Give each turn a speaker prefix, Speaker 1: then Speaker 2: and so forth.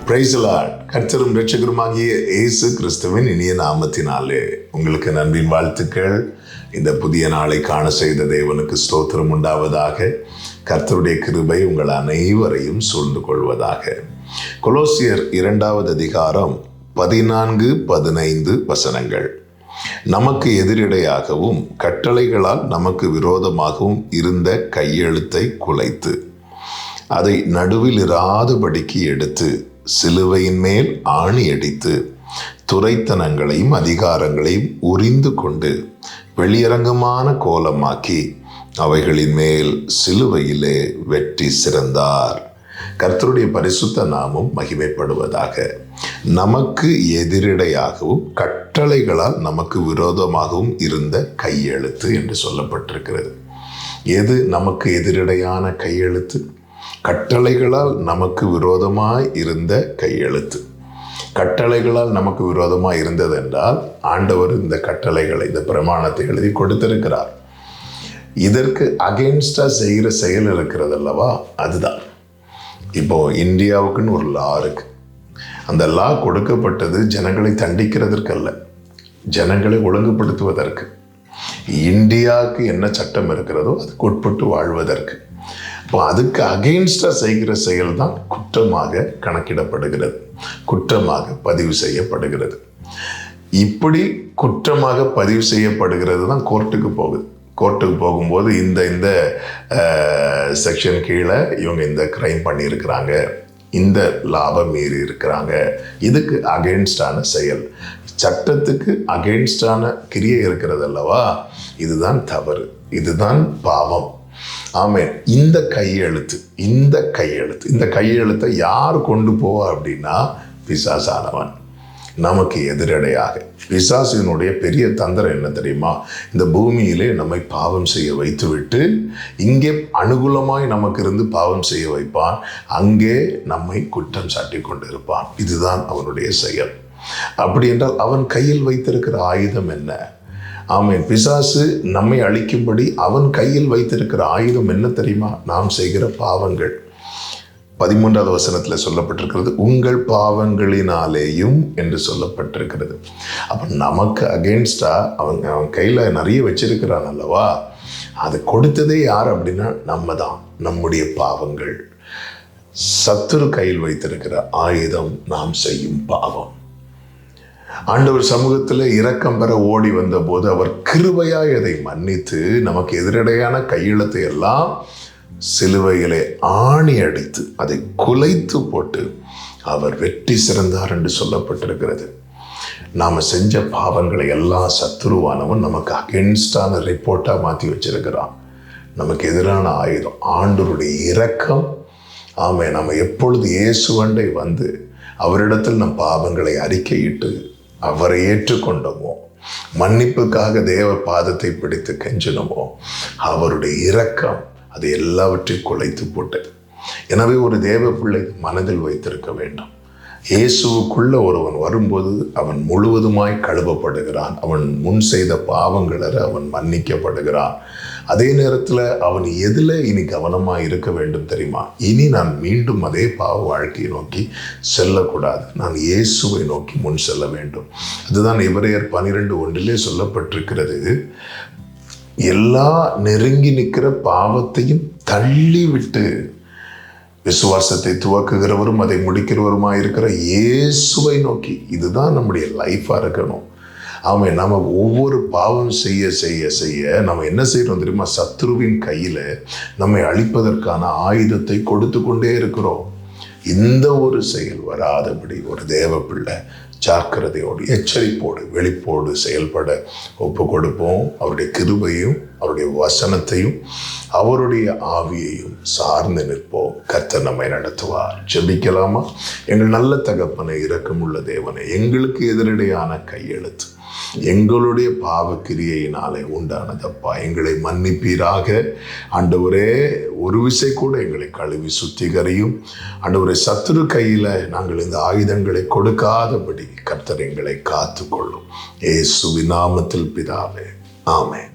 Speaker 1: Praise the Lord. கர்த்தரும் இரட்சகருமாகிய இயேசு கிறிஸ்துவின் இனிய நாமத்தினாலே உங்களுக்கு நன்பின் வாழ்த்துக்கள். இந்த புதிய நாளை காண செய்த தேவனுக்கு ஸ்தோத்திரம் உண்டாவதாக. கர்த்தருடைய கிருபை உங்கள் அனைவரையும் சூழ்ந்து கொள்வதாக. கொலோசியர் 2வது அதிகாரம் 14-15 வசனங்கள். நமக்கு எதிரிடையாகவும் கட்டளைகளால் நமக்கு விரோதமாகவும் இருந்த கையெழுத்தை குலைத்து அதை நடுவில் இராதபடிக்கு எடுத்து சிலுவையின் மேல் ஆணி அடித்து துரைத்தனங்களையும் அதிகாரங்களையும் உரிந்து கொண்டு வெளியரங்கமான கோலமாக்கி அவைகளின் மேல் சிலுவையிலே வெற்றி சிறந்தார். கர்த்தருடைய பரிசுத்த நாமம் மகிமைப்படுவதாக. நமக்கு எதிரிடையாகவும் கட்டளைகளால் நமக்கு விரோதமாகவும் இருந்த கையெழுத்து என்று சொல்லப்பட்டிருக்கிறது. எது நமக்கு எதிரிடையான கையெழுத்து? கட்டளைகளால் நமக்கு விரோதமாய் இருந்த கையெழுத்து. கட்டளைகளால் நமக்கு விரோதமாய் இருந்தது என்றால் ஆண்டவர் இந்த கட்டளைகளை, இந்த பிரமாணத்தை எழுதி கொடுத்திருக்கிறார். இதற்கு அகெயின்ஸ்டா செய்கிற செயல் இருக்கிறது அல்லவா, அதுதான். இப்போ இந்தியாவுக்குன்னு ஒரு லா இருக்கு. அந்த லா கொடுக்கப்பட்டது ஜனங்களை தண்டிக்கிறதற்கு அல்ல, ஜனங்களை ஒழுங்குபடுத்துவதற்கு. இந்தியாவுக்கு என்ன சட்டம் இருக்கிறதோ அதுக்கு உட்பட்டு வாழ்வதற்கு. இப்போ அதுக்கு அகெயின்ஸ்டா செய்கிற செயல் தான் குற்றமாக கணக்கிடப்படுகிறது, குற்றமாக பதிவு செய்யப்படுகிறது. இப்படி குற்றமாக பதிவு செய்யப்படுகிறது தான் கோர்ட்டுக்கு போகுது. கோர்ட்டுக்கு போகும்போது இந்த செக்ஷன் கீழே இவங்க இந்த கிரைம் பண்ணியிருக்கிறாங்க, இந்த லாபம் மீறி இருக்கிறாங்க, இதுக்கு அகெயின்ஸ்டான செயல், சட்டத்துக்கு அகெயின்ஸ்டான கிரியை இருக்கிறது அல்லவா, இதுதான் தவறு, இதுதான் பாவம். ஆமென். இந்த கையெழுத்தை யார் கொண்டு போவா அப்படின்னா பிசாசானவன். நமக்கு எதிரடையாக பிசாசினுடைய பெரிய தந்திரம் என்ன தெரியுமா? இந்த பூமியிலே நம்மை பாவம் செய்ய வைத்துவிட்டு இங்கே அனுகூலமாய் நமக்கு இருந்து பாவம் செய்ய வைப்பான், அங்கே நம்மை குற்றம் சாட்டி கொண்டிருப்பான். இதுதான் அவனுடைய செயல். அப்படி என்றால் அவன் கையில் வைத்திருக்கிற ஆயுதம் என்ன? ஆமென். பிசாசு நம்மை அழிக்கும்படி அவன் கையில் வைத்திருக்கிற ஆயுதம் என்ன தெரியுமா? நாம் செய்கிற பாவங்கள். 13வது வசனத்தில் சொல்லப்பட்டிருக்கிறது, உங்கள் பாவங்களினாலேயும் என்று சொல்லப்பட்டிருக்கிறது. அப்போ நமக்கு அகெயின்ஸ்டா அவன் கையில் நிறைய வச்சிருக்கிறான் அல்லவா, அது கொடுத்ததே யார் அப்படின்னா நம்ம தான். நம்முடைய பாவங்கள். சத்துரு கையில் வைத்திருக்கிற ஆயுதம் நாம் செய்யும் பாவம். ஆண்டவர் சமூகத்தில் இரக்கம் பெற ஓடி வந்த போது அவர் கிருபையாய் அதை மன்னித்து நமக்கு எதிரடையான கையெழுத்தை எல்லாம் சிலுவையிலே ஆணி அடித்து அதை குலைத்து போட்டு அவர் வெற்றி சிறந்தார் என்று சொல்லப்பட்டிருக்கிறது. நாம் செஞ்ச பாவங்களை எல்லாம் சத்துருவானவன் நமக்கு அகெயின்ஸ்டான ரிப்போர்ட்டாக மாற்றி வச்சிருக்கிறான். நமக்கு எதிரான ஆயுதம் ஆண்டவருடைய இரக்கம். ஆமென். நம்ம எப்பொழுது இயேசுவண்டை வந்து அவரிடத்தில் நம் பாவங்களை அறிக்கையிட்டு அவரை ஏற்றுக்கொண்டோமோ, மன்னிப்புக்காக தேவ பாதத்தை பிடித்து கெஞ்சினோமோ, அவருடைய இரக்கம் அது எல்லாவற்றையும் குலைத்து போட்டது. எனவே ஒரு தேவ பிள்ளை மனதில் வைத்திருக்க வேண்டும். இயேசுவுக்குள்ள ஒருவன் வரும்போது அவன் முழுவதுமாய் கழுவப்படுகிறான். அவன் முன் செய்த பாவங்களை அவன் மன்னிக்கப்படுகிறான். அதே நேரத்தில் அவன் எதில் இனி கவனமாக இருக்க வேண்டும் தெரியுமா? இனி நான் மீண்டும் அதே பாவ வாழ்க்கையை நோக்கி செல்லக்கூடாது, நான் இயேசுவை நோக்கி முன் செல்ல வேண்டும். அதுதான் எபிரேயர் 12:1 சொல்லப்பட்டிருக்கிறது, எல்லா நெருங்கி நிற்கிற பாவத்தையும் தள்ளிவிட்டு விசுவாசத்தை துவக்குகிறவரும் அதை முடிக்கிறவருமாக இருக்கிற இயேசுவை நோக்கி. இதுதான் நம்முடைய லைஃபாக இருக்கணும். ஆமாம். நம்ம ஒவ்வொரு பாவம் செய்ய செய்ய செய்ய நம்ம என்ன செய்கிறோம் தெரியுமா? சத்ருவின் கையில் நம்மை அழிப்பதற்கான ஆயுதத்தை கொடுத்து கொண்டே இருக்கிறோம். இந்த ஒரு செயல் வராதபடி ஒரு தேவ பிள்ளை ஜாக்கிரதையோடு, எச்சரிப்போடு, வெளிப்போடு செயல்பட ஒப்பு கொடுப்போம். அவருடைய கிருபையும் அவருடைய வசனத்தையும் அவருடைய ஆவியையும் சார்ந்து நிற்போம். கர்த்தர் நம்மை நடத்துவார். ஜெபிக்கலாமா? எங்கள் நல்ல தகப்பனை, இரக்கமுள்ள தேவனை, எங்களுக்கு எதிரடையான கையெழுத்து எங்களுடைய பாவக்கிரியையினாலே உண்டானதப்பா, எங்களை மன்னிப்பீராக. ஆண்டவரே, ஒரு விசை கூட எங்களை கழுவி சுத்திகரியும். ஆண்டவரே, சத்துரு கையில் நாங்கள் இந்த ஆயுதங்களை கொடுக்காதபடி கர்த்தர் எங்களை காத்துக்கொள்ளும். இயேசுவின் நாமத்தில் பிதாவே, ஆமென்.